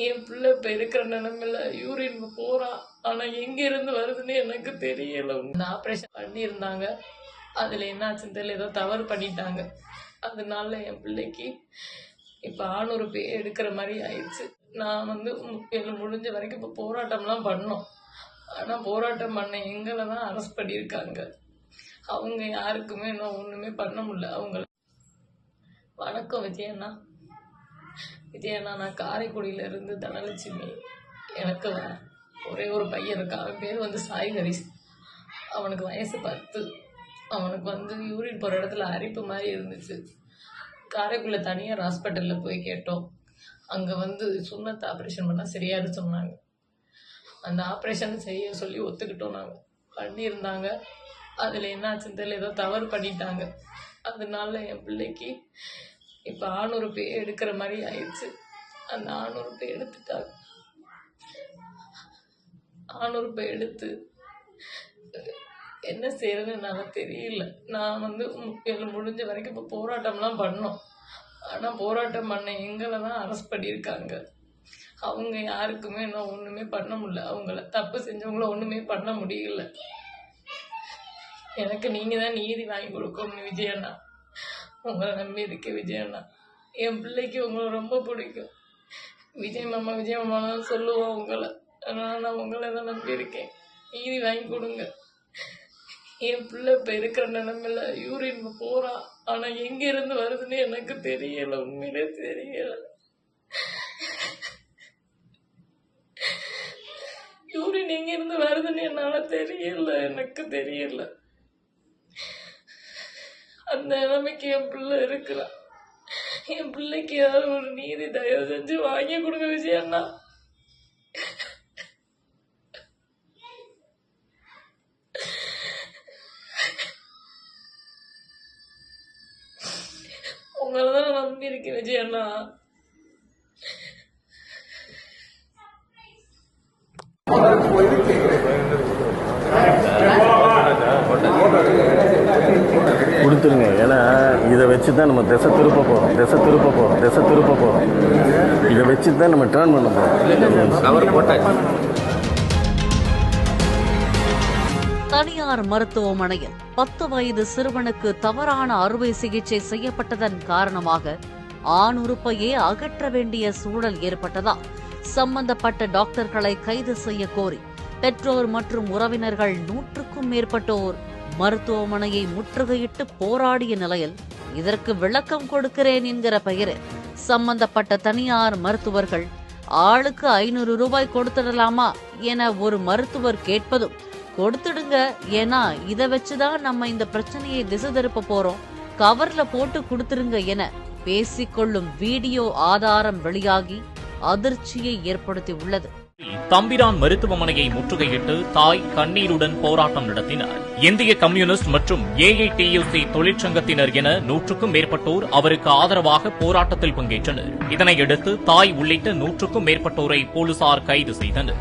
என் பிள்ளை இப்போ இருக்கிற நிலைமையில யூரின் போகிறான். ஆனால் எங்கேருந்து வருதுன்னு எனக்கு தெரியலை. இந்த ஆப்ரேஷன் பண்ணியிருந்தாங்க. அதில் என்னாச்சுன்னு தெரியல, ஏதோ தவறு பண்ணிட்டாங்க. அதனால என் பிள்ளைக்கு இப்போ ஆணுறுப்பு எடுக்கிற மாதிரி ஆயிடுச்சு. நான் முடிஞ்ச வரைக்கும் இப்போ போராட்டம்லாம் பண்ணோம். ஆனால் போராட்டம் பண்ண எங்களை தான் அரெஸ்ட் பண்ணியிருக்காங்க. அவங்க யாருக்குமே இன்னும் ஒன்றுமே பண்ண முடியல. அவங்கள வணக்கம் விஜயண்ணா. விஜயண்ணா, நான் காரைக்குடியிலேருந்து தனலட்சுமி. எனக்கு ஒரே ஒரு பையன் இருக்கான். அவன் பேர் சாய் ஹரிஸ். அவனுக்கு வயசு 10. அவனுக்கு யூரின் போகிற இடத்துல அரிப்பு மாதிரி இருந்துச்சு. காரைக்குடியில் தனியார் ஹாஸ்பிட்டலில் போய் கேட்டோம். அங்கே சுண்ணத்தை ஆப்ரேஷன் பண்ணால் சரியாரு சொன்னாங்க. அந்த ஆப்ரேஷன் செய்ய சொல்லி ஒத்துக்கிட்டோம். நாங்கள் பண்ணியிருந்தாங்க. அதில் என்னாச்சுன்னு தெரியல, ஏதோ தவறு பண்ணிட்டாங்க. அதனால என் பிள்ளைக்கு இப்போ ஆணுறுப்பு எடுக்கிற மாதிரி ஆயிடுச்சு. அந்த ஆணுறுப்பு எடுத்துட்டாங்க. ஆணுறுப்பை எடுத்து என்ன செய்யறதுன்னு என்னால் தெரியல. நான் முடிஞ்ச வரைக்கும் இப்போ போராட்டம்லாம் பண்ணோம். ஆனால் போராட்டம் பண்ண எங்களை தான் அரெஸ்ட் பண்ணியிருக்காங்க. அவங்க யாருக்குமே இன்னும் ஒன்றுமே பண்ண முடியல. அவங்கள தப்பு செஞ்சவங்கள ஒன்றுமே பண்ண முடியல. எனக்கு நீங்கள் தான் நீதி வாங்கி கொடுக்கணும் விஜயண்ணா. உங்களை நம்பி இருக்கு விஜயண்ணா. என் பிள்ளைக்கு உங்களை ரொம்ப பிடிக்கும். விஜய் மாமா தான் சொல்லுவோம் உங்களை. அதனால் நான் உங்களை தான் நம்பி இருக்கேன். நீதி வாங்கி கொடுங்க. என் பிள்ளை இப்போ இருக்கிற நிலைமையில யூரின் போகிறான். ஆனால் எங்கேருந்து வருதுன்னு எனக்கு தெரியலை. உண்மையிலே தெரியலை. யூரின் எங்கேருந்து வருதுன்னு என்னால் தெரியல. எனக்கு தெரியல. அந்த நிலைமைக்கு என் பிள்ளை இருக்கிறான். என் பிள்ளைக்கு ஏதாவது ஒரு நீதி தயவு செஞ்சு வாங்கி கொடுங்க விஜயண்ணா. உங்களை தான் நம்பி இருக்கேன் விஜயண்ணா. கொடுத்துருங்க. ஏன்னா இதை வச்சு தான் நம்ம திசை திருப்ப போகிறோம். இதை வச்சு தான் நம்ம டர்ன் பண்ண போகிறோம். தனியார் மருத்துவமனையில் 10 வயது சிறுவனுக்கு தவறான அறுவை சிகிச்சை செய்யப்பட்டதன் காரணமாக ஆணுறுப்பையே அகற்ற வேண்டிய சூழல் ஏற்பட்டதால் சம்பந்தப்பட்ட டாக்டர்களை கைது செய்ய கோரி பெற்றோர் மற்றும் உறவினர்கள் 100க்கும் மேற்பட்டோர் மருத்துவமனையை முற்றுகையிட்டு போராடிய நிலையில் இதற்கு விளக்கம் கொடுக்கிறேன் என்கிற பெயரில் சம்பந்தப்பட்ட தனியார் மருத்துவர்கள் ஆளுக்கு 500 ரூபாய் கொடுத்துடலாமா என ஒரு மருத்துவர் கேட்பதும், கொடுத்துடுங்க, ஏன்னா இதை வச்சுதான் நம்ம இந்த பிரச்சனையை திசை திருப்ப போறோம், கவர்ல போட்டு கொடுத்துருங்க என பேசிக்கொள்ளும் வீடியோ ஆதாரம் வெளியாகி அதிர்ச்சியை ஏற்படுத்தி உள்ளது. தம்பிரான் மருத்துவமனையை முற்றுகையிட்டு தாய் கண்ணீருடன் போராட்டம் நடத்தினார். இந்திய கம்யூனிஸ்ட் மற்றும் AITUC தொழிற்சங்கத்தினர் என 100க்கும் மேற்பட்டோர் அவருக்கு ஆதரவாக போராட்டத்தில் பங்கேற்றனர். இதனையடுத்து தாய் உள்ளிட்ட 100க்கும் மேற்பட்டோரை போலீசார் கைது செய்தனர்.